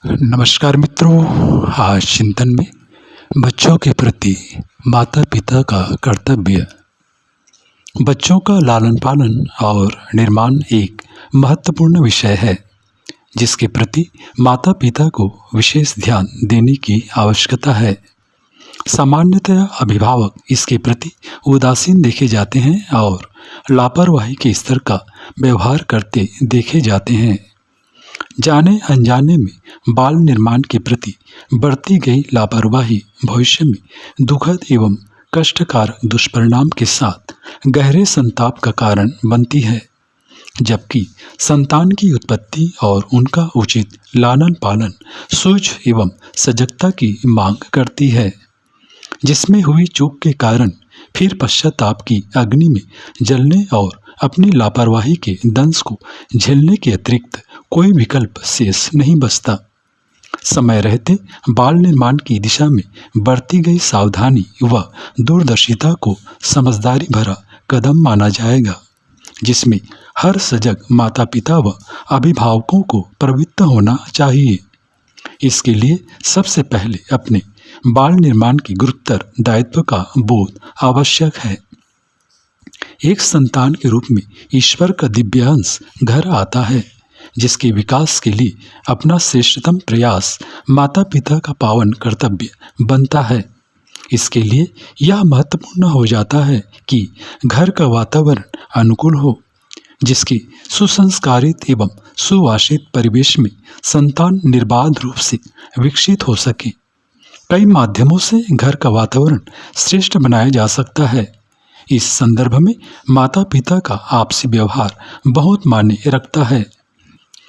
नमस्कार मित्रों, आज चिंतन में बच्चों के प्रति माता पिता का कर्तव्य। बच्चों का लालन पालन और निर्माण एक महत्वपूर्ण विषय है जिसके प्रति माता पिता को विशेष ध्यान देने की आवश्यकता है। सामान्यतया अभिभावक इसके प्रति उदासीन देखे जाते हैं और लापरवाही के स्तर का व्यवहार करते देखे जाते हैं। जाने अनजाने में बाल निर्माण के प्रति बढ़ती गई लापरवाही भविष्य में दुखद एवं कष्टकार दुष्परिणाम के साथ गहरे संताप का कारण बनती है, जबकि संतान की उत्पत्ति और उनका उचित लालन पालन सूझ एवं सजगता की मांग करती है, जिसमें हुई चूक के कारण फिर पश्चाताप की अग्नि में जलने और अपनी लापरवाही के दंश को झेलने के अतिरिक्त कोई विकल्प शेष नहीं बचता। समय रहते बाल निर्माण की दिशा में बढ़ती गई सावधानी व दूरदर्शिता को समझदारी भरा कदम माना जाएगा, जिसमें हर सजग माता पिता व अभिभावकों को प्रवृत्त होना चाहिए। इसके लिए सबसे पहले अपने बाल निर्माण के गुरुतर दायित्व का बोध आवश्यक है। एक संतान के रूप में ईश्वर का दिव्य अंश घर आता है, जिसके विकास के लिए अपना श्रेष्ठतम प्रयास माता पिता का पावन कर्तव्य बनता है। इसके लिए यह महत्वपूर्ण हो जाता है कि घर का वातावरण अनुकूल हो, जिसके सुसंस्कारित एवं सुवासित परिवेश में संतान निर्बाध रूप से विकसित हो सके। कई माध्यमों से घर का वातावरण श्रेष्ठ बनाया जा सकता है। इस संदर्भ में माता पिता का आपसी व्यवहार बहुत मायने रखता है।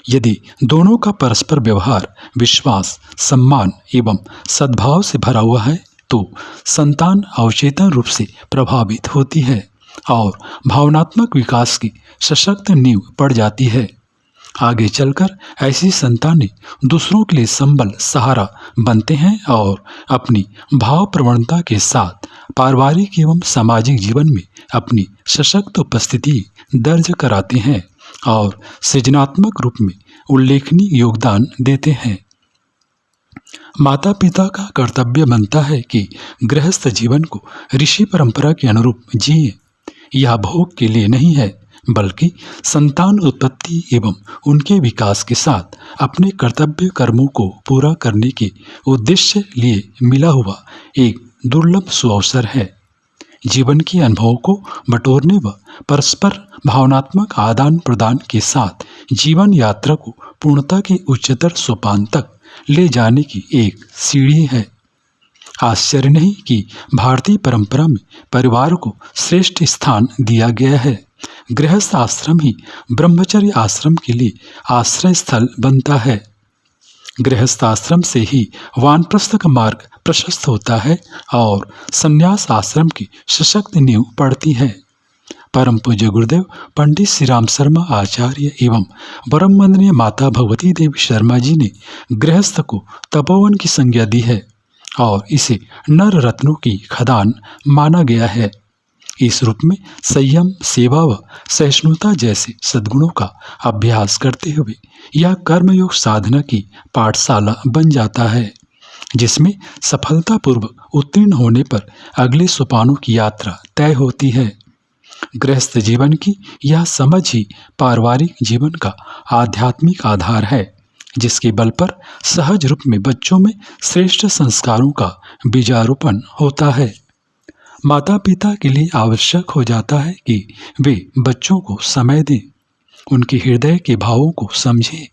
यदि दोनों का परस्पर व्यवहार विश्वास, सम्मान एवं सद्भाव से भरा हुआ है तो संतान अवचेतन रूप से प्रभावित होती है और भावनात्मक विकास की सशक्त नींव पड़ जाती है। आगे चलकर ऐसी संतानें दूसरों के लिए संबल सहारा बनते हैं और अपनी भाव प्रवणता के साथ पारिवारिक एवं सामाजिक जीवन में अपनी सशक्त उपस्थिति दर्ज कराते हैं और सृजनात्मक रूप में उल्लेखनीय योगदान देते हैं। माता पिता का कर्तव्य बनता है कि गृहस्थ जीवन को ऋषि परंपरा के अनुरूप जिए। यह भोग के लिए नहीं है, बल्कि संतान उत्पत्ति एवं उनके विकास के साथ अपने कर्तव्य कर्मों को पूरा करने के उद्देश्य लिए मिला हुआ एक दुर्लभ सुअवसर है। जीवन के अनुभवों को बटोरने व परस्पर भावनात्मक आदान प्रदान के साथ जीवन यात्रा को पूर्णता के उच्चतर सोपान तक ले जाने की एक सीढ़ी है। आश्चर्य नहीं कि भारतीय परंपरा में परिवार को श्रेष्ठ स्थान दिया गया है। गृहस्थ आश्रम ही ब्रह्मचर्य आश्रम के लिए आश्रय स्थल बनता है। गृहस्थ आश्रम से ही वानप्रस्थ का मार्ग प्रशस्त होता है और संन्यास आश्रम की सशक्त नींव पड़ती है। परम पूज्य गुरुदेव पंडित श्री राम शर्मा आचार्य एवं परम वंदनीय माता भगवती देवी शर्मा जी ने गृहस्थ को तपोवन की संज्ञा दी है और इसे नर रत्नों की खदान माना गया है। इस रूप में संयम, सेवा व सहिष्णुता जैसे सद्गुणों का अभ्यास करते हुए यह कर्मयोग साधना की पाठशाला बन जाता है, जिसमें सफलतापूर्वक उत्तीर्ण होने पर अगले सोपानों की यात्रा तय होती है। गृहस्थ जीवन की यह समझ ही पारिवारिक जीवन का आध्यात्मिक आधार है, जिसके बल पर सहज रूप में बच्चों में श्रेष्ठ संस्कारों का बीजारोपण होता है। माता पिता के लिए आवश्यक हो जाता है कि वे बच्चों को समय दें, उनके हृदय के भावों को समझें,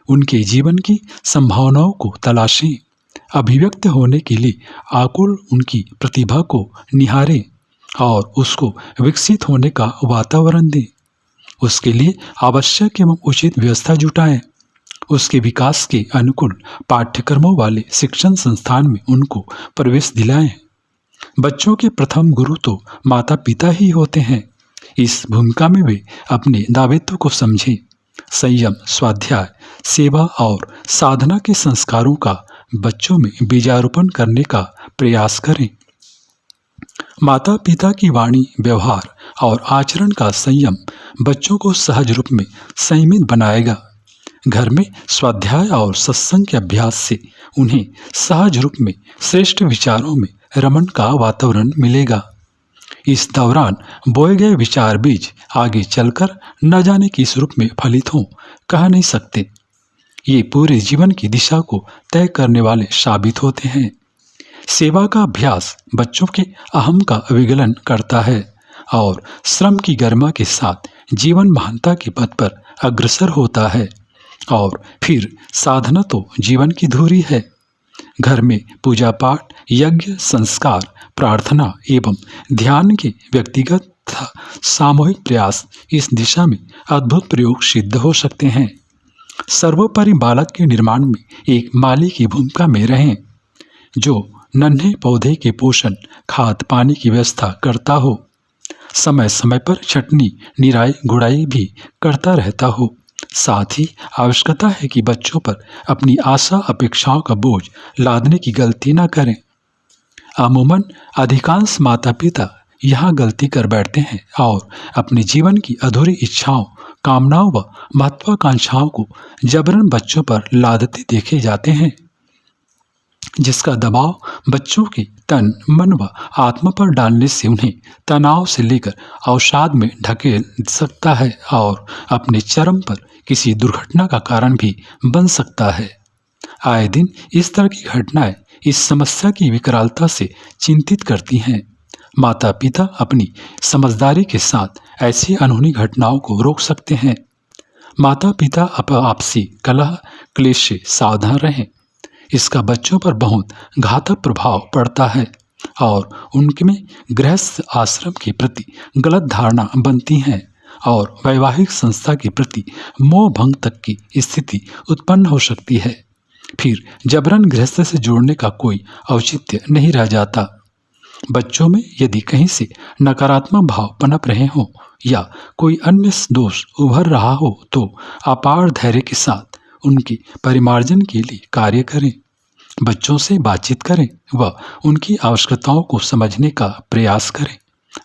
उनके जीवन की संभावनाओं को तलाशें, अभिव्यक्त होने के लिए आकुल उनकी प्रतिभा को निहारें और उसको विकसित होने का वातावरण दें। उसके लिए आवश्यक एवं उचित व्यवस्था जुटाएं। उसके विकास के अनुकूल पाठ्यक्रमों वाले शिक्षण संस्थान में उनको प्रवेश दिलाएं। बच्चों के प्रथम गुरु तो माता पिता ही होते हैं। इस भूमिका में वे अपने दायित्व को समझें। संयम, स्वाध्याय, सेवा और साधना के संस्कारों का बच्चों में बीजारोपण करने का प्रयास करें। माता पिता की वाणी, व्यवहार और आचरण का संयम बच्चों को सहज रूप में संयमित बनाएगा। घर में स्वाध्याय और सत्संग के अभ्यास से उन्हें सहज रूप में श्रेष्ठ विचारों में रमण का वातावरण मिलेगा। इस दौरान बोए गए विचार बीज आगे चलकर न जाने किस रूप में फलित हों, कह नहीं सकते। ये पूरे जीवन की दिशा को तय करने वाले साबित होते हैं। सेवा का अभ्यास बच्चों के अहम का विगलन करता है और श्रम की गरिमा के साथ जीवन महानता के पथ पर अग्रसर होता है। और फिर साधना तो जीवन की धुरी है। घर में पूजा पाठ, यज्ञ, संस्कार, प्रार्थना एवं ध्यान के व्यक्तिगत तथा सामूहिक प्रयास इस दिशा में अद्भुत प्रयोग सिद्ध हो सकते हैं। सर्वोपरि बालक के निर्माण में एक माली की भूमिका में रहें, जो नन्हे पौधे के पोषण, खाद पानी की व्यवस्था करता हो, समय समय पर छटनी, निराई गुड़ाई भी करता रहता हो। साथ ही आवश्यकता है कि बच्चों पर अपनी आशा अपेक्षाओं का बोझ लादने की गलती न करें। अमूमन अधिकांश माता पिता यहाँ गलती कर बैठते हैं और अपने जीवन की अधूरी इच्छाओं, कामनाओं व महत्वाकांक्षाओं को जबरन बच्चों पर लादते देखे जाते हैं, जिसका दबाव बच्चों के तन, मन व आत्मा पर डालने से उन्हें तनाव से लेकर अवसाद में ढकेल सकता है और अपने चरम पर किसी दुर्घटना का कारण भी बन सकता है। आए दिन इस तरह की घटनाएं इस समस्या की विकरालता से चिंतित करती हैं। माता पिता अपनी समझदारी के साथ ऐसी अनहोनी घटनाओं को रोक सकते हैं। माता पिता आपसी कलह क्लेश से सावधान रहें। इसका बच्चों पर बहुत घातक प्रभाव पड़ता है और उनके में गृहस्थ आश्रम के प्रति गलत धारणा बनती है और वैवाहिक संस्था के प्रति मोह भंग तक की स्थिति उत्पन्न हो सकती है। फिर जबरन गृहस्थ से जोड़ने का कोई औचित्य नहीं रह जाता। बच्चों में यदि कहीं से नकारात्मक भाव पनप रहे हों या कोई अन्य दोष उभर रहा हो तो अपार धैर्य के साथ उनके परिमार्जन के लिए कार्य करें। बच्चों से बातचीत करें व उनकी आवश्यकताओं को समझने का प्रयास करें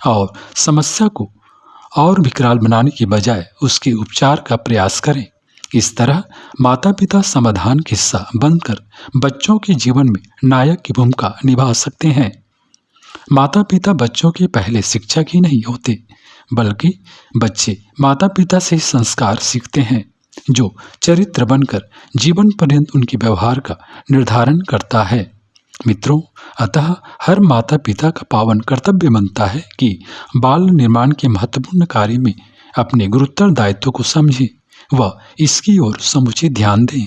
और समस्या को और विकराल बनाने की बजाय उसके उपचार का प्रयास करें। इस तरह माता पिता समाधान का हिस्सा बनकर बच्चों के जीवन में नायक की भूमिका निभा सकते हैं। माता पिता बच्चों के पहले शिक्षक ही नहीं होते, बल्कि बच्चे माता पिता से संस्कार सीखते हैं, जो चरित्र बनकर जीवन पर्यंत उनके व्यवहार का निर्धारण करता है। मित्रों, अतः हर माता पिता का पावन कर्तव्य बनता है कि बाल निर्माण के महत्वपूर्ण कार्य में अपने गुरुतर दायित्व को समझें व इसकी ओर समुचित ध्यान दें।